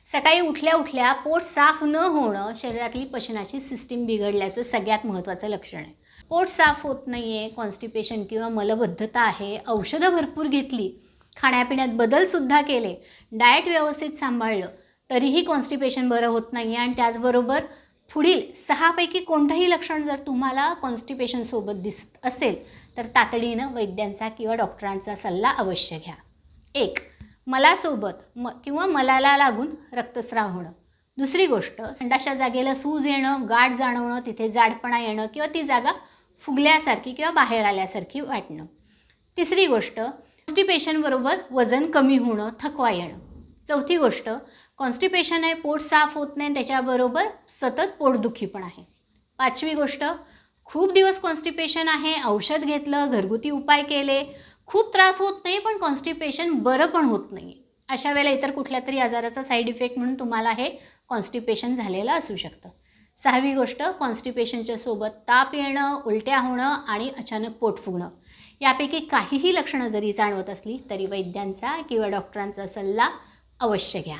सकाळी उठल्या उठल्या पोट साफ न होणं शरीरातली पचनाची सिस्टीम बिघडल्याचं सगळ्यात महत्त्वाचं लक्षण आहे. पोट साफ होत नाही आहे, कॉन्स्टिपेशन किंवा मलबद्धता आहे, औषधं भरपूर घेतली, खाण्यापिण्यात बदलसुद्धा केले, डाएट व्यवस्थित सांभाळलं, तरीही कॉन्स्टिपेशन बरं होत नाही आहे. आणि त्याचबरोबर पुढील 6 पैकी कोणतंही लक्षण जर तुम्हाला कॉन्स्टिपेशनसोबत दिसत असेल तर तातडीनं वैद्यांचा किंवा डॉक्टरांचा सल्ला अवश्य घ्या. 1. मलासोबत किंवा मलाला लागून रक्तस्राव होणं. दुसरी गोष्ट, संडासच्या जागेला सूज येणं, गाठ जाणवणं, तिथे जाडपणा येणं किंवा ती जागा फुगल्यासारखी किंवा बाहेर आल्यासारखी वाटणं. तिसरी गोष्ट, कॉन्स्टिपेशनबरोबर वजन कमी होणं, थकवा येणं. चौथी गोष्ट, कॉन्स्टिपेशन आहे, पोट साफ होत नाही, त्याच्याबरोबर सतत पोटदुखी पण आहे. 5वी गोष्ट, खूप दिवस कॉन्स्टिपेशन आहे, औषध घेतलं, घरगुती उपाय केले, खूप त्रास होत नाही पण कॉन्स्टिपेशन बरं पण होत नाही. अशा वेळेला इतर कुठल्या तरी आजाराचा साईड इफेक्ट म्हणून तुम्हाला हे कॉन्स्टिपेशन झालेलं असू शकतं. 6वी गोष्ट, कॉन्स्टिपेशनच्या सोबत ताप येणं, उलट्या होणं आणि अचानक पोट फुगणं. यापैकी काहीही लक्षणं जरी जाणवत असली तरी वैद्यांचा किंवा डॉक्टरांचा सल्ला अवश्य घ्या.